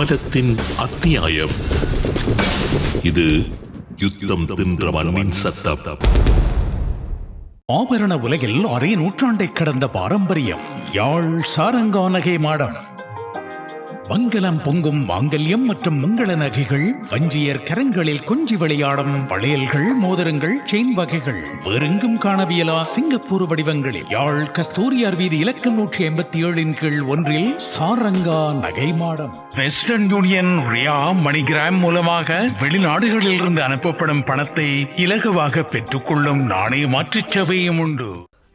காலத்தின் அத்தியாயம். இது யுத்தம் தின்ற மண்ணின் சத்தம். ஆபரண உலகில் அரை நூற்றாண்டை கடந்த பாரம்பரியம் யாழ் சாரங்கா நகை மாடம். மங்களம் பொங்கும் மாங்கல்யம் மற்றும் மங்கள நகைகள், வஞ்சியர் கரங்களில் கொஞ்சி விளையாடும் வளையல்கள், மோதிரங்கள், செயின் வகைகள் வேறெங்கும் காணவியலா சிங்கப்பூர் வடிவங்களில் யாழ் கஸ்தூரியார் வீதி இலக்கம் 187 கீழ் 1 சாரங்கா நகை மாடம். வெஸ்டர்ன் யூனியன், ரியா, மணிகிராம் மூலமாக வெளிநாடுகளில் இருந்து அனுப்பப்படும் பணத்தை இலகுவாக பெற்றுக்கொள்ளும் நாணய மாற்றுச் சேவையும் உண்டு.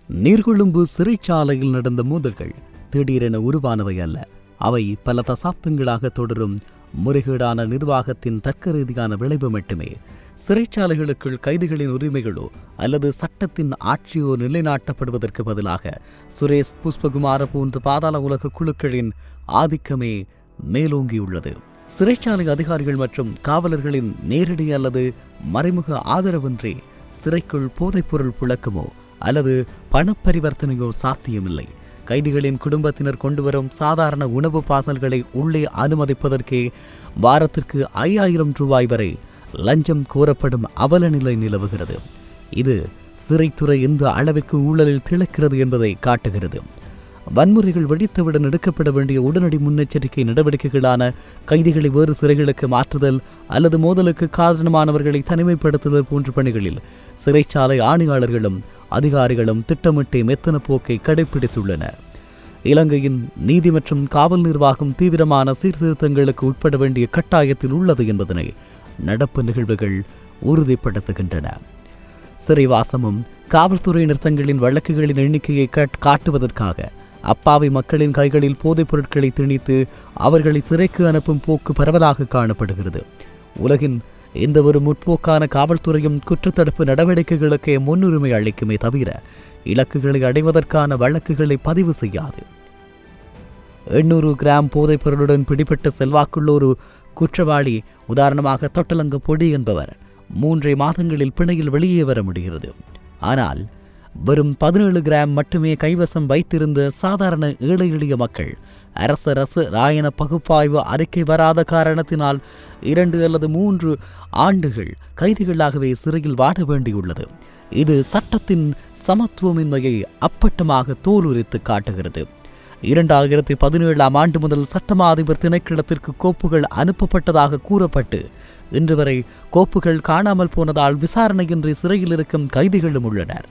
நீர்கொழும்பு சிறைச்சாலையில் நடந்த மோதல்கள் திடீரென உருவானவை அல்ல. அவை பல தசாப்தங்களாக தொடரும் முறைகேடான நிர்வாகத்தின் தர்க்க ரீதியான விளைவு மட்டுமே. சிறைச்சாலைகளுக்குள் கைதிகளின் உரிமைகளோ அல்லது சட்டத்தின் ஆட்சியோ நிலைநாட்டப்படுவதற்கு பதிலாக சுரேஷ் புஷ்பகுமார போன்ற பாதாள உலக குழுக்களின் ஆதிக்கமே மேலோங்கியுள்ளது. சிறைச்சாலை அதிகாரிகள் மற்றும் காவலர்களின் நேரடி அல்லது மறைமுக ஆதரவின்றி சிறைக்குள் போதைப்பொருள் புழக்கமோ அல்லது பணப்பரிவர்த்தனையோ சாத்தியமில்லை. கைதிகளின் குடும்பத்தினர் கொண்டுவரும் சாதாரண உணவு பாசல்களை உள்ளே அனுமதிப்பதற்கே வாரத்திற்கு 5000 ரூபாய் வரை லஞ்சம் கோரப்படும் அவல நிலை நிலவுகிறது. இது சிறைத்துறை எந்த அளவிற்கு ஊழலில் திளைக்கிறது என்பதை காட்டுகிறது. வன்முறைகள் வெடித்தவுடன் எடுக்கப்பட வேண்டிய உடனடி முன்னெச்சரிக்கை நடவடிக்கைகளான கைதிகளை வேறு சிறைகளுக்கு மாற்றுதல் அல்லது மோதலுக்கு காரணமானவர்களை தனிமைப்படுத்துதல் போன்ற பணிகளில் சிறைச்சாலை ஆணையாளர்களும் அதிகாரிகளும் திட்டமிட்டே மெத்தன போக்கை கடைபிடித்துள்ளனர். இலங்கையின் நீதி மற்றும் காவல் நிர்வாகம் தீவிரமான சீர்திருத்தங்களுக்கு உட்பட வேண்டிய கட்டாயத்தில் உள்ளது என்பதனை நடப்பு நிகழ்வுகள் உறுதிப்படுத்துகின்றன. சிறைவாசமும் காவல்துறையினர் தங்களின் வழக்குகளின் எண்ணிக்கையை காட்டுவதற்காக அப்பாவி மக்களின் கைகளில் போதைப் பொருட்களை திணித்து அவர்களை சிறைக்கு அனுப்பும் போக்கு பரவலாக காணப்படுகிறது. உலகின் எந்த ஒரு முற்போக்கான காவல்துறையும் குற்றத்தடுப்பு நடவடிக்கைகளுக்கே முன்னுரிமை அளிக்குமே தவிர இலக்குகளை அடைவதற்கான வழக்குகளை பதிவு செய்யாது. 800 கிராம் போதைப் பொருளுடன் பிடிபட்ட செல்வாக்குள்ள ஒரு குற்றவாளி, உதாரணமாக தொட்டலங்க பொடி என்பவர் 3 மாதங்களில் பிணையில் வெளியே வர முடிகிறது. ஆனால் வெறும் 17 கிராம் மட்டுமே கைவசம் வைத்திருந்த சாதாரண ஏழை எளிய மக்கள் அரசு ராயன பகுப்பாய்வு அறிக்கை வராத காரணத்தினால் 2 அல்லது 3 ஆண்டுகள் கைதிகளாகவே சிறையில் வாட வேண்டியுள்ளது. இது சட்டத்தின் சமத்துவமின்மையை அப்பட்டமாக தோலுரித்து காட்டுகிறது. 2017 ஆண்டு முதல் சட்டமா அதிபர் திணைக்களத்திற்கு கோப்புகள் அனுப்பப்பட்டதாக கூறப்பட்டு இன்று வரை கோப்புகள் காணாமல் போனதால் விசாரணையின்றி சிறையில் இருக்கும் கைதிகளும் உள்ளனர்.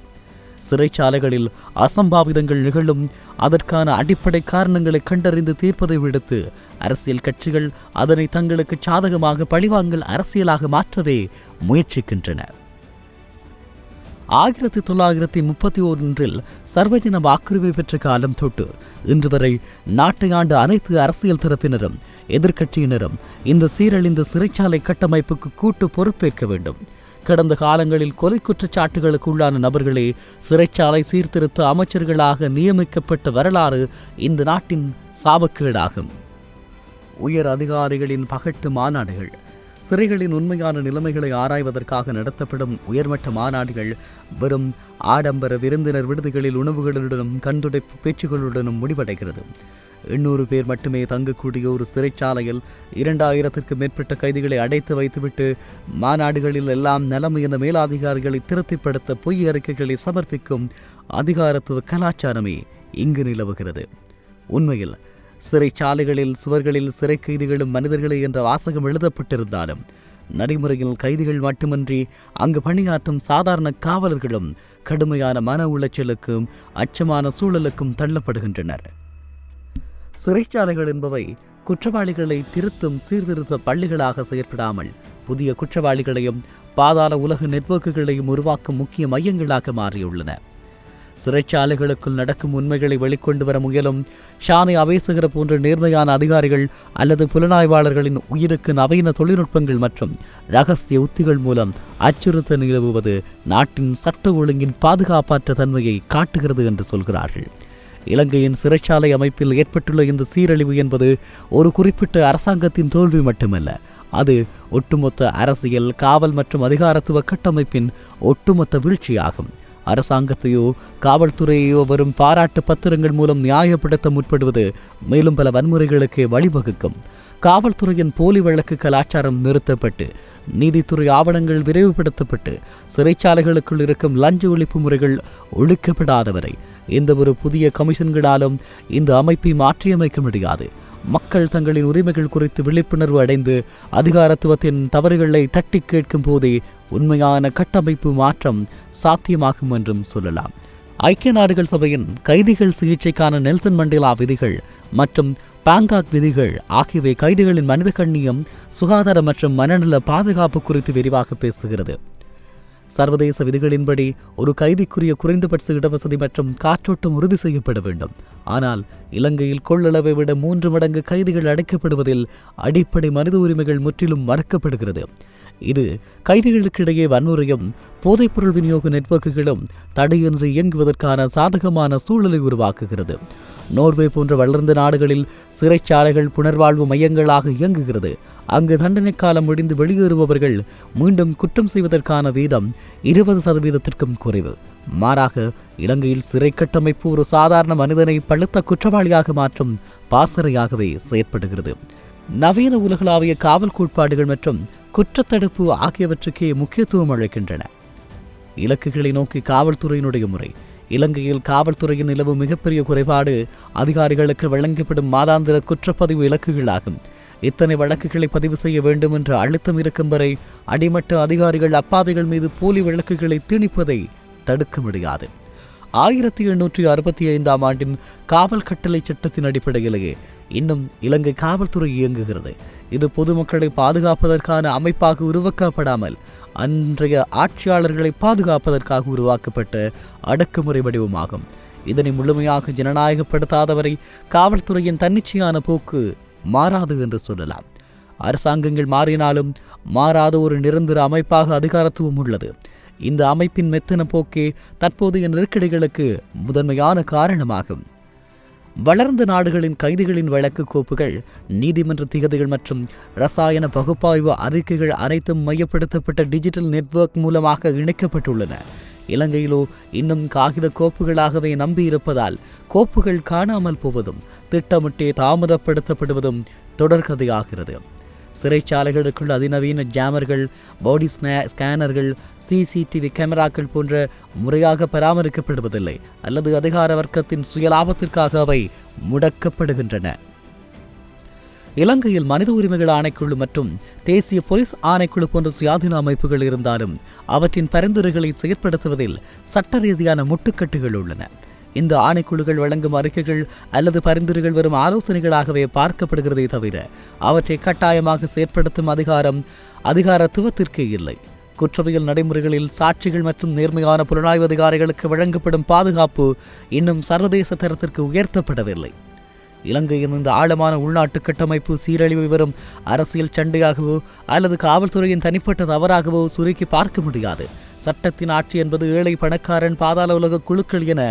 சிறைச்சாலைகளில் அசம்பாவிதங்கள் நிகழும் அதற்கான அடிப்படை காரணங்களை கண்டறிந்து தீர்ப்பதை விடுத்து அரசியல் கட்சிகள் அதனை தங்களுக்கு சாதகமாக பழிவாங்கல் அரசியலாக மாற்றவே முயற்சிக்கின்றன. 1931 சர்வஜன வாக்குரிமை பெற்ற காலம் தொட்டு இன்று வரை நாட்டை ஆண்டு அனைத்து அரசியல் தரப்பினரும் எதிர்க்கட்சியினரும் இந்த சீரழிந்த சிறைச்சாலை கட்டமைப்புக்கு கூட்டு பொறுப்பேற்க வேண்டும். கடந்த காலங்களில் கொலை குற்றச்சாட்டுகளுக்கு உள்ளான நபர்களே சிறைச்சாலை சீர்திருத்த அமைச்சர்களாக நியமிக்கப்பட்ட வரலாறு இந்த நாட்டின் சாபக்கேடாகும். உயர் அதிகாரிகளின் பகட்டு மாநாடுகள், சிறைகளின் உண்மையான நிலைமைகளை ஆராய்வதற்காக நடத்தப்படும் உயர்மட்ட மாநாடுகள் வெறும் ஆடம்பர விருந்தினர் விடுதிகளில் உணவுகளுடனும் கண்துடைப்பு பேச்சுகளுடனும் முடிவடைகிறது. 800 பேர் மட்டுமே தங்கக்கூடிய ஒரு சிறைச்சாலையில் 2000க்கும் மேற்பட்ட கைதிகளை அடைத்து வைத்துவிட்டு மாநாடுகளில் எல்லாம் நலம் என மேலதிகாரிகளை திருப்திப்படுத்த பொய் அறிக்கைகளை சமர்ப்பிக்கும் அதிகாரத்துவ கலாச்சாரமே இங்கு நிலவுகிறது. உண்மையில் சிறைச்சாலைகளில் சுவர்களில் சிறை கைதிகளும் மனிதர்களே என்ற வாசகம் எழுதப்பட்டிருந்தாலும் நடைமுறையில் கைதிகள் மட்டுமன்றி அங்கு பணியாற்றும் சாதாரண காவலர்களும் கடுமையான மன உளைச்சலுக்கும் அச்சமான சூழலுக்கும் தள்ளப்படுகின்றனர். சிறைச்சாலைகள் என்பவை குற்றவாளிகளை திருத்தும் சீர்திருத்த பள்ளிகளாக செயற்படாமல் புதிய குற்றவாளிகளையும் பாதாள உலக நெட்வொர்க்குகளையும் உருவாக்கும் முக்கிய மையங்களாக மாறியுள்ளன. சிறைச்சாலைகளுக்குள் நடக்கும் உண்மைகளை வெளிக்கொண்டு வர முயலும் ஷானை அவேசகர போன்ற நேர்மையான அதிகாரிகள் அல்லது புலனாய்வாளர்களின் உயிருக்கு நவீன தொழில்நுட்பங்கள் மற்றும் இரகசிய உத்திகள் மூலம் அச்சுறுத்த நிலவுவது நாட்டின் சட்ட ஒழுங்கின் பாதுகாப்பற்ற தன்மையை காட்டுகிறது என்று சொல்கிறார்கள். இலங்கையின் சிறைச்சாலை அமைப்பில் ஏற்பட்டுள்ள இந்த சீரழிவு என்பது ஒரு குறிப்பிட்ட அரசாங்கத்தின் தோல்வி மட்டுமல்ல, அது ஒட்டுமொத்த அரசியல், காவல் மற்றும் அதிகாரத்துவ கட்டமைப்பின் ஒட்டுமொத்த வீழ்ச்சியாகும். அரசாங்கத்தையோ காவல்துறையோ வரும் பாராட்டு பத்திரங்கள் மூலம் நியாயப்படுத்த முற்படுவது மேலும் பல வன்முறைகளுக்கு வழிவகுக்கும். காவல்துறையின் போலி வழக்கு கலாச்சாரம் நிறுத்தப்பட்டு நீதித்துறை ஆவணங்கள் விரைவுபடுத்தப்பட்டு சிறைச்சாலைகளுக்குள் இருக்கும் லஞ்ச ஒழிப்பு முறைகள் ஒழிக்கப்படாதவரை எந்த ஒரு புதிய கமிஷன்களாலும் இந்த அமைப்பை மாற்றியமைக்க முடியாது. மக்கள் தங்களின் உரிமைகள் குறித்து விழிப்புணர்வு அடைந்து அதிகாரத்துவத்தின் தவறுகளை தட்டி கேட்கும் போதே உண்மையான கட்டமைப்பு மாற்றம் சாத்தியமாகும் என்றும் சொல்லலாம். ஐக்கிய நாடுகள் சபையின் கைதிகள் சிகிச்சைக்கான நெல்சன் மண்டேலா விதிகள் மற்றும் பாங்காக் விதிகள் ஆகியவை கைதிகளின் மனித கண்ணியம், சுகாதாரம் மற்றும் மனநல பாதுகாப்பு குறித்து விரிவாக பேசுகிறது. சர்வதேச விதிகளின்படி ஒரு கைதிக்குரிய குறைந்தபட்ச இடவசதி மற்றும் காற்றோட்டம் உறுதி செய்யப்பட வேண்டும். ஆனால் இலங்கையில் கொள்ளளவை விட 3 மடங்கு கைதிகள் அடைக்கப்படுவதில் அடிப்படை மனித உரிமைகள் முற்றிலும் மறுக்கப்படுகிறது. இது கைதிகளுக்கிடையே வன்முறையும் போதைப்பொருள் விநியோக நெட்வொர்க்குகளும் தடையின்றி இயங்குவதற்கான சாதகமான சூழலை உருவாக்குகிறது. நோர்வே போன்ற வளர்ந்த நாடுகளில் சிறைச்சாலைகள் புனர்வாழ்வு மையங்களாக இயங்குகிறது. அங்கு தண்டனை காலம் முடிந்து வெளியேறுபவர்கள் மீண்டும் குற்றம் செய்வதற்கான வீதம் 20%க்கும் குறைவு. மாறாக இலங்கையில் சிறை கட்டமைப்பு ஒரு சாதாரண மனிதனை பழுத்த குற்றவாளியாக மாற்றும் பாசறையாகவே செயற்படுகிறது. நவீன உலகளாவிய காவல் கோட்பாடுகள் மற்றும் குற்றத்தடுப்பு ஆகியவற்றுக்கே முக்கியத்துவம் அளிக்கின்றன. இலக்குகளை நோக்கி காவல்துறையினுடைய முறை. இலங்கையில் காவல்துறையின் நிலவும் மிகப்பெரிய குறைபாடு அதிகாரிகளுக்கு வழங்கப்படும் மாதாந்திர குற்றப்பதிவு இலக்குகளாகும். இத்தனை வழக்குகளை பதிவு செய்ய வேண்டும் என்ற அழுத்தம் இருக்கும் வரை அடிமட்ட அதிகாரிகள் அப்பாவிகள் மீது போலி வழக்குகளை திணிப்பதை தடுக்க முடியாது. 1865ஆம் ஆண்டின் காவல் கட்டளை சட்டத்தின் அடிப்படையிலேயே இன்னும் இலங்கை காவல்துறை இயங்குகிறது. இது பொதுமக்களை பாதுகாப்பதற்கான அமைப்பாக உருவாக்கப்படாமல் அன்றைய ஆட்சியாளர்களை பாதுகாப்பதற்காக உருவாக்கப்பட்ட அடக்குமுறை வடிவமாகும். இதனை முழுமையாக ஜனநாயகப்படுத்தாதவரை காவல்துறையின் தன்னிச்சையான போக்கு மாறாது என்று சொல்லலாம். அரசாங்கங்கள் மாறினாலும் மாறாத ஒரு நிரந்தர அமைப்பாக அதிகாரத்துவம் உள்ளது. இந்த அமைப்பின் மெத்தன போக்கே தற்போதைய நெருக்கடிகளுக்கு முதன்மையான காரணமாகும். வளர்ந்த நாடுகளின் கைதிகளின் வழக்கு கோப்புகள், நீதிமன்ற திகதிகள் மற்றும் இரசாயன பகுப்பாய்வு அறிக்கைகள் அனைத்தும் மையப்படுத்தப்பட்ட டிஜிட்டல் நெட்வொர்க் மூலமாக இணைக்கப்பட்டுள்ளன. இலங்கையிலோ இன்னும் காகித கோப்புகளாகவே நம்பியிருப்பதால் கோப்புகள் காணாமல் போவதும் திட்டமிட்டே தாமதப்படுத்தப்படுவதும் தொடர்கதையாகிறது. சிறைச்சாலைகளுக்குள் அதிநவீன ஜாமர்கள், பாடி ஸ்கேனர்கள், சிசிடிவி கேமராக்கள் போன்ற முறையாக பராமரிக்கப்படுவதில்லை அல்லது அதிகார வர்க்கத்தின் சுயலாபத்திற்காக அவை முடக்கப்படுகின்றன. இலங்கையில் மனித உரிமைகள் ஆணைக்குழு மற்றும் தேசிய போலீஸ் ஆணைக்குழு போன்ற சுயாதீன அமைப்புகள் இருந்தாலும் அவற்றின் பரிந்துரைகளை செயற்படுத்துவதில் சட்ட ரீதியான முட்டுக்கட்டுகள் உள்ளன. இந்த ஆணைக்குழுக்கள் வழங்கும் அறிக்கைகள் அல்லது பரிந்துரைகள் வெறும் ஆலோசனைகளாகவே பார்க்கப்படுகிறதே தவிர அவற்றை கட்டாயமாக செயற்படுத்தும் அதிகாரத்துவத்திற்கே இல்லை. குற்றவியல் நடைமுறைகளில் சாட்சிகள் மற்றும் நேர்மையான புலனாய்வு அதிகாரிகளுக்கு வழங்கப்படும் பாதுகாப்பு இன்னும் சர்வதேச தரத்திற்கு உயர்த்தப்படவில்லை. இலங்கையின் இந்த ஆழமான உள்நாட்டு கட்டமைப்பு சீரழிவை வரும் அரசியல் சண்டையாகவோ அல்லது காவல்துறையின் தனிப்பட்ட தவறாகவோ சுருக்கி பார்க்க முடியாது. சட்டத்தின் ஆட்சி என்பது ஏழை, பணக்காரன், பாதாள உலக குழுக்கள் என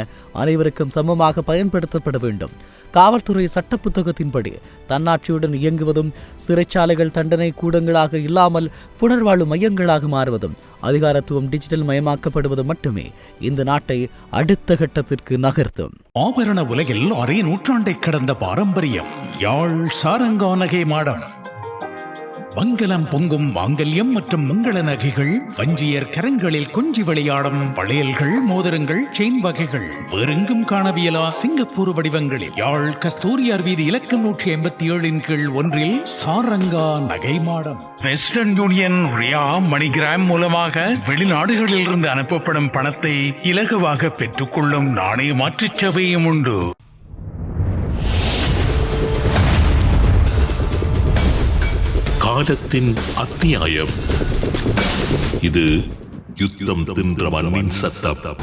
அனைவருக்கும் சமமாக பயன்படுத்தப்பட வேண்டும். காவல்துறை சட்ட புத்தகத்தின்படி தன்னாட்சியுடன் இயங்குவதும், சிறைச்சாலைகள் தண்டனை கூடங்களாக இல்லாமல் புனர்வாழ்வு மையங்களாக மாறுவதும், அதிகாரத்துவம் டிஜிட்டல் மயமாக்கப்படுவது மட்டுமே இந்த நாட்டை அடுத்த கட்டத்திற்கு நகர்த்தும். ஆபரண உலகில் அரை நூற்றாண்டை கடந்த பாரம்பரியம். யாழ் சாரங்கானகை மாடம். மங்களம் பொங்கும் மாங்கல்யம் மற்றும் மங்கள நகைகள், வஞ்சியர் கரங்களில் கொஞ்சி விளையாடும் வளையல்கள், மோதிரங்கள், செயின் வகைகள் வேறெங்கும் காணவியலா சிங்கப்பூர் வடிவங்களில் யாழ் கஸ்தூரியார் வீதி இலக்கம் 187 கீழ் 1 சாரங்கா நகை மாடம். வெஸ்டர்ன் யூனியன், ரியா, மணிகிராம் மூலமாக வெளிநாடுகளில் இருந்து அனுப்பப்படும் பணத்தை இலகுவாக பெற்றுக்கொள்ளும் நாணய மாற்றுச் சேவையும் உண்டு. காலத்தின் அத்தியாயம். இது யுத்தம் தின்ற மண்ணின் சத்தம்.